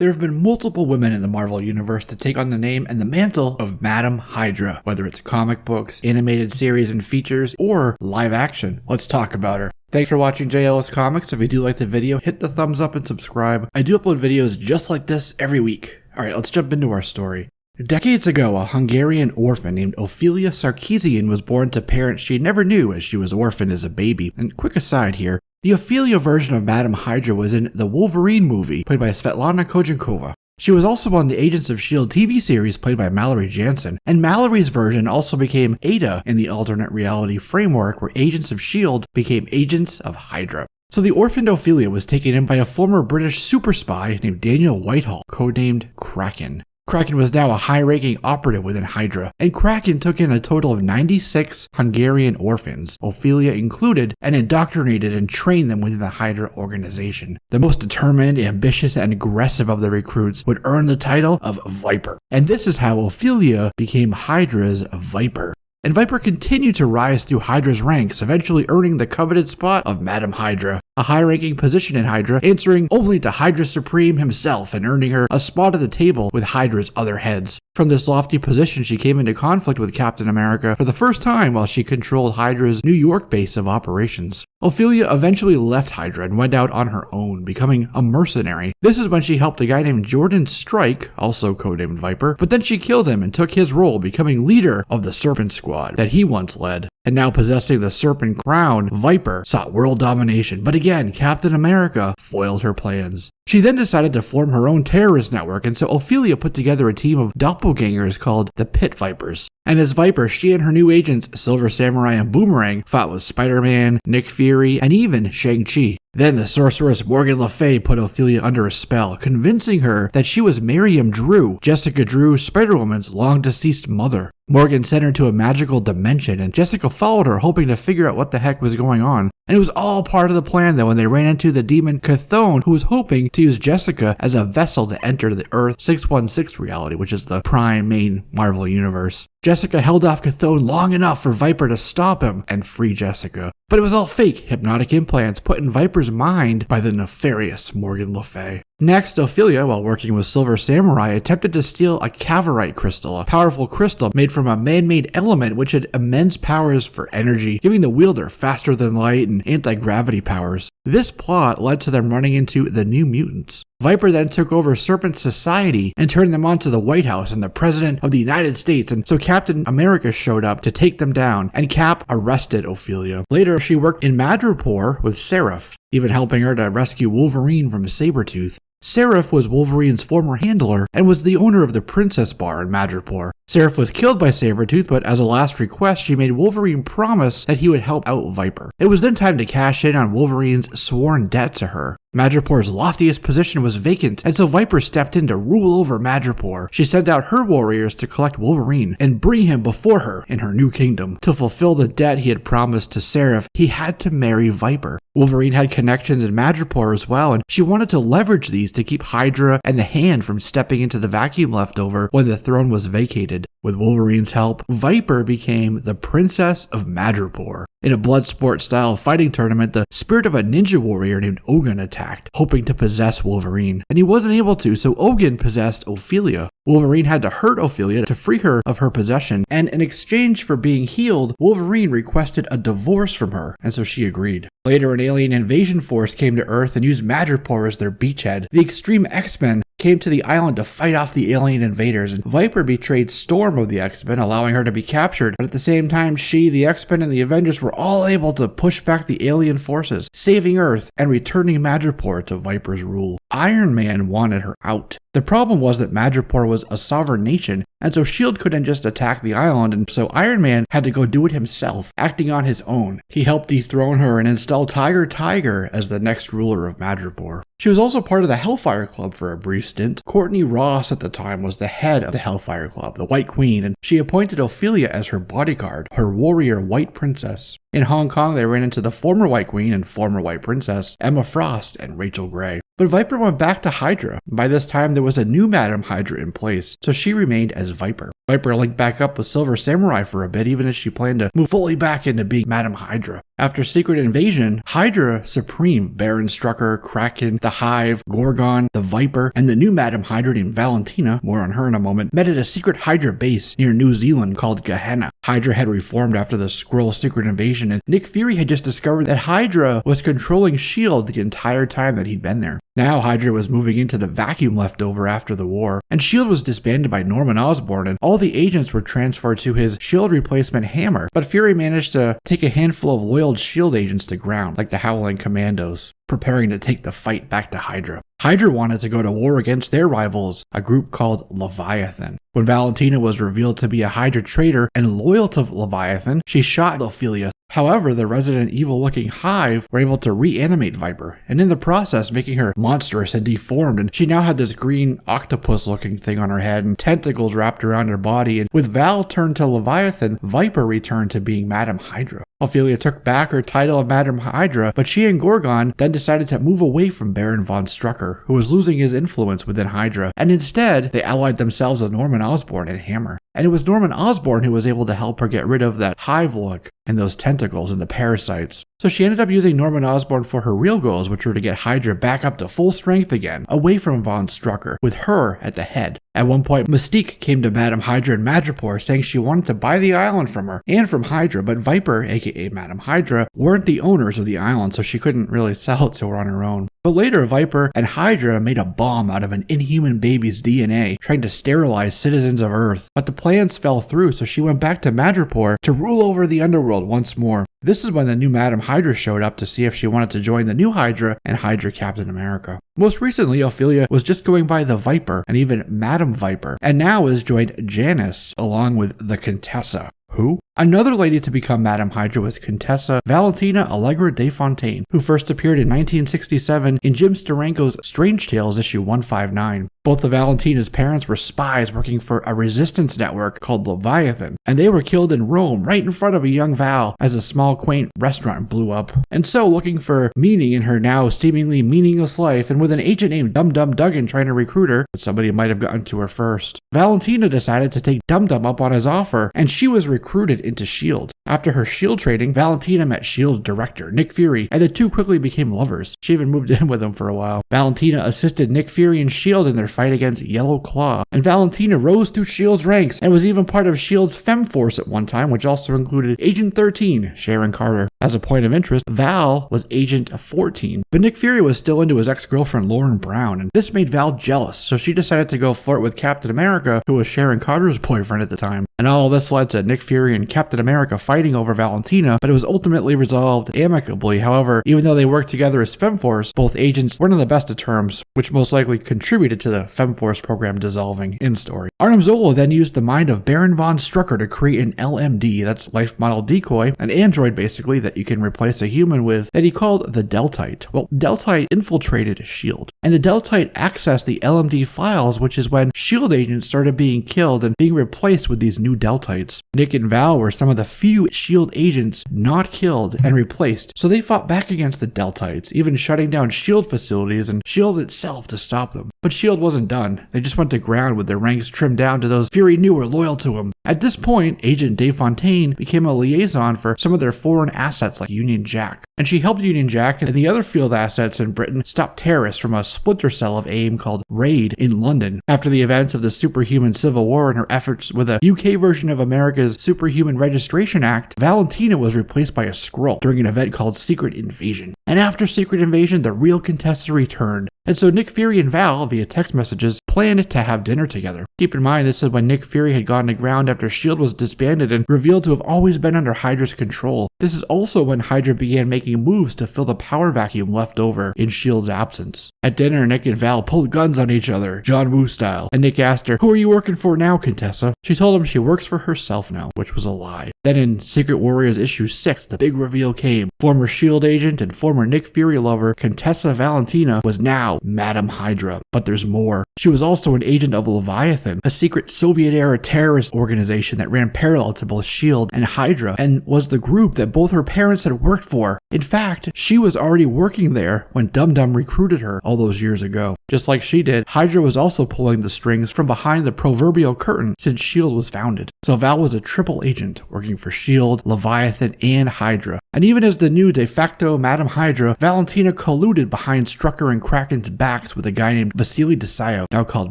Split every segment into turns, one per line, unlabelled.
There have been multiple women in the Marvel Universe to take on the name and the mantle of Madam Hydra, whether it's comic books, animated series and features, or live action. Let's talk about her. Thanks for watching JLS Comics. If you do like the video, hit the thumbs up and subscribe. I do upload videos just like this every week. Alright, let's jump into our story. Decades ago, a Hungarian orphan named Ophelia Sarkissian was born to parents she never knew as she was orphaned as a baby. And quick aside here, the Ophelia version of Madam Hydra was in the Wolverine movie, played by Svetlana Kojenkova. She was also on the Agents of S.HIELD TV series played by Mallory Jansen, and Mallory's version also became Ada in the alternate reality framework where Agents of S.HIELD became Agents of Hydra. So the orphaned Ophelia was taken in by a former British super spy named Daniel Whitehall, codenamed Kraken. Kraken was now a high-ranking operative within Hydra, and Kraken took in a total of 96 Hungarian orphans, Ophelia included, and indoctrinated and trained them within the Hydra organization. The most determined, ambitious, and aggressive of the recruits would earn the title of Viper. And this is how Ophelia became Hydra's Viper. And Viper continued to rise through Hydra's ranks, eventually earning the coveted spot of Madam Hydra, a high-ranking position in Hydra, answering only to Hydra Supreme himself and earning her a spot at the table with Hydra's other heads. From this lofty position, she came into conflict with Captain America for the first time while she controlled Hydra's New York base of operations. Ophelia eventually left Hydra and went out on her own, becoming a mercenary. This is when she helped a guy named Jordan Strike, also codenamed Viper, but then she killed him and took his role, becoming leader of the Serpent Squad that he once led. And now possessing the Serpent Crown, Viper sought world domination, but again, Captain America foiled her plans. She then decided to form her own terrorist network, and so Ophelia put together a team of doppelgangers called the Pit Vipers. And as Viper, she and her new agents, Silver Samurai and Boomerang, fought with Spider-Man, Nick Fury, and even Shang-Chi. Then the sorceress Morgan Le Fay put Ophelia under a spell, convincing her that she was Miriam Drew, Jessica Drew, Spider-Woman's long-deceased mother. Morgan sent her to a magical dimension, and Jessica followed her, hoping to figure out what the heck was going on. And it was all part of the plan, though, when they ran into the demon Chthon, who was hoping to use Jessica as a vessel to enter the Earth 616 reality, which is the prime main Marvel universe. Jessica held off Chthon long enough for Viper to stop him and free Jessica. But it was all fake, hypnotic implants put in Viper's mind by the nefarious Morgan Le Fay. Next, Ophelia, while working with Silver Samurai, attempted to steal a Cavorite crystal, a powerful crystal made from a man-made element which had immense powers for energy, giving the wielder faster than light and anti-gravity powers. This plot led to them running into the New Mutants. Viper then took over Serpent Society and turned them onto the White House and the President of the United States, and so Captain America showed up to take them down, and Cap arrested Ophelia. Later, she worked in Madripoor with Seraph, even helping her to rescue Wolverine from Sabretooth. Seraph was Wolverine's former handler and was the owner of the Princess Bar in Madripoor. Seraph was killed by Sabretooth, but as a last request, she made Wolverine promise that he would help out Viper. It was then time to cash in on Wolverine's sworn debt to her. Madripoor's loftiest position was vacant, and so Viper stepped in to rule over Madripoor. She sent out her warriors to collect Wolverine and bring him before her in her new kingdom. To fulfill the debt he had promised to Seraph, he had to marry Viper. Wolverine had connections in Madripoor as well, and she wanted to leverage these to keep Hydra and the Hand from stepping into the vacuum left over when the throne was vacated. With Wolverine's help, Viper became the Princess of Madripoor. In a Bloodsport-style fighting tournament, the spirit of a ninja warrior named Ogun attacked, hoping to possess Wolverine. And he wasn't able to, so Ogun possessed Ophelia. Wolverine had to hurt Ophelia to free her of her possession, and in exchange for being healed, Wolverine requested a divorce from her, and so she agreed. Later, an alien invasion force came to Earth and used Madripoor as their beachhead. The Extreme X-Men came to the island to fight off the alien invaders, and Viper betrayed Storm of the X-Men, allowing her to be captured. But at the same time, she, the X-Men, and the Avengers were all able to push back the alien forces, saving Earth and returning Madripoor to Viper's rule. Iron Man wanted her out. The problem was that Madripoor was a sovereign nation, and so S.HIELD couldn't just attack the island, and so Iron Man had to go do it himself, acting on his own. He helped dethrone her and install Tiger as the next ruler of Madripoor. She was also part of the Hellfire Club for a brief stint. Courtney Ross at the time was the head of the Hellfire Club, the White Queen, and she appointed Ophelia as her bodyguard, her warrior White Princess. In Hong Kong, they ran into the former White Queen and former White Princess, Emma Frost and Rachel Grey. But Viper went back to Hydra. By this time, there was a new Madam Hydra in place, so she remained as Viper. Viper linked back up with Silver Samurai for a bit, even as she planned to move fully back into being Madam Hydra. After Secret Invasion, Hydra Supreme, Baron Strucker, Kraken, the Hive, Gorgon, the Viper, and the new Madam Hydra named Valentina, more on her in a moment, met at a secret Hydra base near New Zealand called Gehenna. Hydra had reformed after the Skrull Secret Invasion, and Nick Fury had just discovered that Hydra was controlling SHIELD the entire time that he'd been there. Now Hydra was moving into the vacuum left over after the war, and SHIELD was disbanded by Norman Osborn, and all the agents were transferred to his SHIELD replacement Hammer, but Fury managed to take a handful of loyal SHIELD agents to ground, like the Howling Commandos, preparing to take the fight back to Hydra. Hydra wanted to go to war against their rivals, a group called Leviathan. When Valentina was revealed to be a Hydra traitor and loyal to Leviathan, she shot Ophelia. However, the Resident Evil-looking Hive were able to reanimate Viper, and in the process making her monstrous and deformed, and she now had this green octopus-looking thing on her head and tentacles wrapped around her body, and with Val turned to Leviathan, Viper returned to being Madam Hydra. Ophelia took back her title of Madam Hydra, but she and Gorgon then decided to move away from Baron von Strucker, who was losing his influence within Hydra, and instead they allied themselves with Norman Osborn and Hammer. And it was Norman Osborn who was able to help her get rid of that Hive look and those tentacles and the parasites. So she ended up using Norman Osborn for her real goals, which were to get Hydra back up to full strength again, away from von Strucker, with her at the head. At one point, Mystique came to Madam Hydra in Madripoor saying she wanted to buy the island from her and from Hydra, but Viper, aka Madam Hydra, weren't the owners of the island, so she couldn't really sell it to her on her own. But later, Viper and Hydra made a bomb out of an inhuman baby's DNA, trying to sterilize citizens of Earth. But the plans fell through, so she went back to Madripoor to rule over the underworld once more. This is when the new Madam Hydra showed up to see if she wanted to join the new Hydra and Hydra Captain America. Most recently, Ophelia was just going by the Viper and even Madam Viper, and now has joined Janice along with the Contessa. Who? Another lady to become Madam Hydra was Contessa Valentina Allegra de Fontaine, who first appeared in 1967 in Jim Steranko's Strange Tales issue 159. Both of Valentina's parents were spies working for a resistance network called Leviathan, and they were killed in Rome right in front of a young Val as a small quaint restaurant blew up. And so, looking for meaning in her now seemingly meaningless life, and with an agent named Dum Dum Duggan trying to recruit her, but somebody might have gotten to her first, Valentina decided to take Dum Dum up on his offer, and she was recruited into SHIELD. After her SHIELD training, Valentina met SHIELD's director, Nick Fury, and the two quickly became lovers. She even moved in with him for a while. Valentina assisted Nick Fury and SHIELD in their fight against Yellow Claw, and Valentina rose through SHIELD's ranks and was even part of SHIELD's FemForce at one time, which also included Agent 13, Sharon Carter. As a point of interest, Val was Agent 14, but Nick Fury was still into his ex-girlfriend Lauren Brown, and this made Val jealous, so she decided to go flirt with Captain America, who was Sharon Carter's boyfriend at the time. And all this led to Nick Fury and Captain America fighting over Valentina, but it was ultimately resolved amicably. However, even though they worked together as FemForce, both agents weren't on the best of terms, which most likely contributed to the FemForce program dissolving in story. Arnim Zola then used the mind of Baron von Strucker to create an LMD, that's Life Model Decoy, an android basically that you can replace a human with, that he called the Deltite. Well, Deltite infiltrated SHIELD, and the Deltite accessed the LMD files, which is when SHIELD agents started being killed and being replaced with these new Deltites. Nick and Val were some of the few SHIELD agents not killed and replaced, so they fought back against the Deltites, even shutting down SHIELD facilities and SHIELD itself to stop them. But SHIELD wasn't done. They just went to ground with their ranks trimmed down to those Fury knew were loyal to him. At this point, Agent De Fontaine became a liaison for some of their foreign assets like Union Jack, and she helped Union Jack and the other field assets in Britain stop terrorists from a splinter cell of AIM called RAID in London. After the events of the Superhuman Civil War and her efforts with a UK version of America's Superhuman Registration Act, Valentina was replaced by a Skrull during an event called Secret Invasion. And after Secret Invasion, the real Contessa returned. And so Nick Fury and Val, via text messages, planned to have dinner together. Keep in mind, this is when Nick Fury had gone to ground after SHIELD was disbanded and revealed to have always been under Hydra's control. This is also when Hydra began making moves to fill the power vacuum left over in SHIELD's absence. At dinner, Nick and Val pulled guns on each other, John Woo style, and Nick asked her, "Who are you working for now, Contessa?" She told him she works for herself now, which was a lie. Then in Secret Warriors issue 6, the big reveal came. Former SHIELD agent and former Nick Fury lover, Contessa Valentina, was now called Madam Hydra. But there's more. She was also an agent of Leviathan, a secret Soviet-era terrorist organization that ran parallel to both SHIELD and Hydra, and was the group that both her parents had worked for. In fact, she was already working there when Dum Dum recruited her all those years ago. Just like she did, Hydra was also pulling the strings from behind the proverbial curtain since SHIELD was founded. So Val was a triple agent working for SHIELD, Leviathan, and Hydra. And even as the new de facto Madam Hydra, Valentina colluded behind Strucker and Kraken's backs with a guy named Vasily Desayo, now called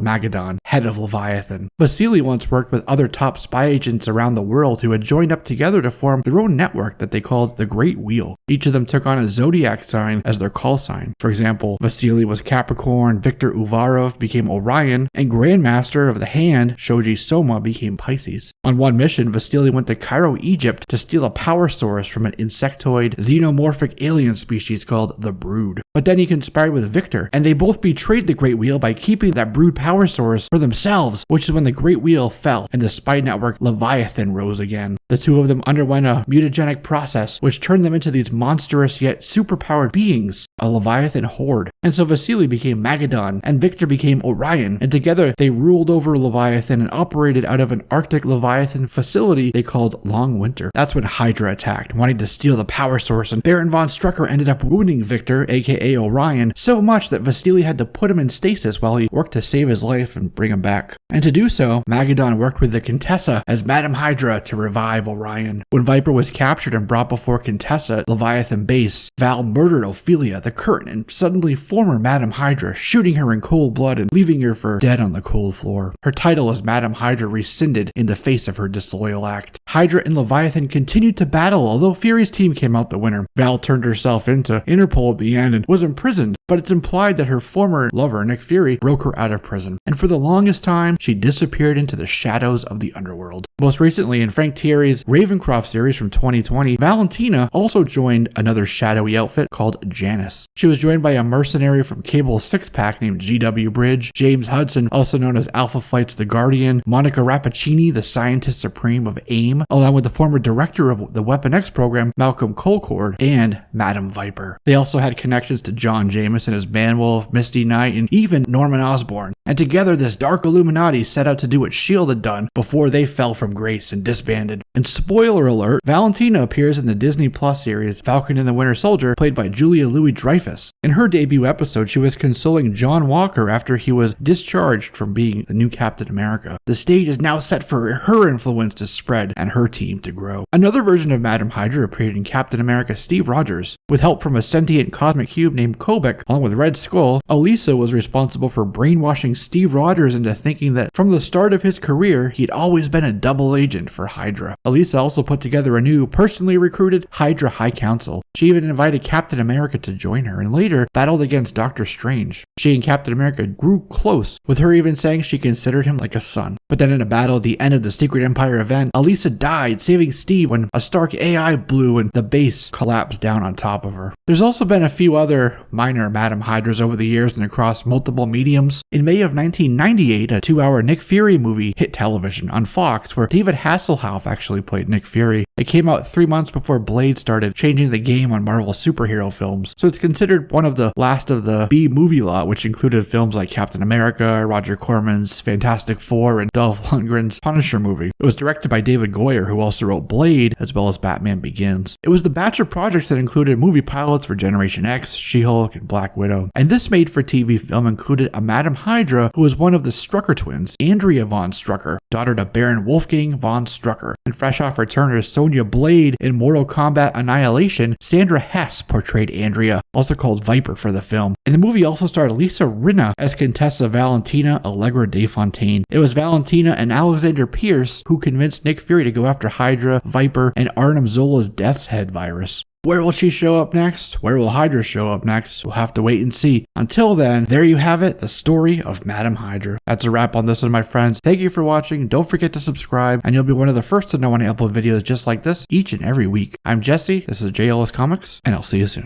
Magadon, head of Leviathan. Vasily once worked with other top spy agents around the world who had joined up together to form their own network that they called the Great Wheel. Each of them took on a zodiac sign as their call sign. For example, Vasily was Capricorn, Viktor Uvarov became Orion, and Grandmaster of the Hand, Shoji Soma, became Pisces. On one mission, Vasily went to Cairo, Egypt to steal a power source from an insectoid, xenomorphic alien species called the Brood. But then he conspired with Victor, and they both betrayed the Great Wheel by keeping that Brood power source for themselves, which is when the Great Wheel fell and the spy network Leviathan rose again. The two of them underwent a mutagenic process which turned them into these monstrous yet superpowered beings, a Leviathan horde. And so Vasily became Magadon and Victor became Orion, and together they ruled over Leviathan and operated out of an Arctic Leviathan facility they called Long Winter. That's when Hydra attacked, wanting to steal the power source, and Baron von Strucker ended up wounding Victor, aka Orion, so much that Vasily had to put him in stasis while he worked to save his life and bring him back. And to do so, Magadon worked with the Contessa as Madam Hydra to revive Orion. When Viper was captured and brought before Contessa at Leviathan base, Val murdered Ophelia, the current and suddenly former Madam Hydra, shooting her in cold blood and leaving her for dead on the cold floor. Her title as Madam Hydra rescinded in the face of her disloyal act. Hydra and Leviathan continued to battle, although Fury's team came out the winner. Val turned herself into Interpol at the end and was imprisoned, but it's implied that her former lover, Nick Fury, broke her out of prison. And for the longest time, she disappeared into the shadows of the underworld. Most recently, in Frank Thierry's Ravencroft series from 2020, Valentina also joined another shadowy outfit called Janice. She was joined by a mercenary from Cable's six-pack named G.W. Bridge, James Hudson, also known as Alpha Flight's The Guardian, Monica Rappaccini, the scientist supreme of AIM, along with the former director of the Weapon X program, Malcolm Colcord, and Madam Viper. They also had connections to John Jameson as Manwolf, Misty Knight, and even Norman Osborn. And together, this dark Illuminati set out to do what SHIELD had done before they fell from grace and disbanded. And spoiler alert, Valentina appears in the Disney Plus series Falcon and the Winter Soldier, played by Julia Louis-Dreyfus. In her debut episode, she was consoling John Walker after he was discharged from being the new Captain America. The stage is now set for her influence to spread and her team to grow. Another version of Madam Hydra appeared in Captain America Steve Rogers. With help from a sentient cosmic cube named Kobik, along with Red Skull, Elisa was responsible for brainwashing Steve Rogers into thinking that from the start of his career, he'd always been a double agent for Hydra. Elisa also put together a new, personally recruited Hydra High Council. She even invited Captain America to join her and later battled against Doctor Strange. She and Captain America grew close, with her even saying she considered him like a son. But then in a battle at the end of the Secret Empire event, Elisa died, saving Steve when a Stark AI blew and the base collapsed down on top of her. There's also been a few other minor Madam Hydras over the years and across multiple mediums. In May of 1998, a 2-hour Nick Fury movie hit television on Fox, where David Hasselhoff actually played Nick Fury. It came out 3 months before Blade started changing the game on Marvel superhero films, so it's considered one of the last of the B movie lot, which included films like Captain America, Roger Corman's Fantastic Four, and Dolph Lundgren's Punisher movie. It was directed by David Goyer, who also wrote Blade, as well as Batman Begins. It was the batch of projects that included movie pilots for Generation X, She-Hulk, and Black Widow. And this made-for-TV film included a Madam Hydra who was one of the Strucker twins, Andrea von Strucker, daughter to Baron Wolfgang von Strucker. And fresh off return as Sonya Blade in Mortal Kombat Annihilation, Sandra Hess portrayed Andrea, also called Viper for the film. And the movie also starred Lisa Rinna as Contessa Valentina Allegra de Fontaine. It was Valentina and Alexander Pierce who convinced Nick Fury to go after Hydra, Viper, and Arnim Zola's Death's Head virus. Where will she show up next? Where will Hydra show up next? We'll have to wait and see. Until then, there you have it, the story of Madam Hydra. That's a wrap on this one, my friends. Thank you for watching. Don't forget to subscribe, and you'll be one of the first to know when I upload videos just like this each and every week. I'm Jesse, this is JLS Comics, and I'll see you soon.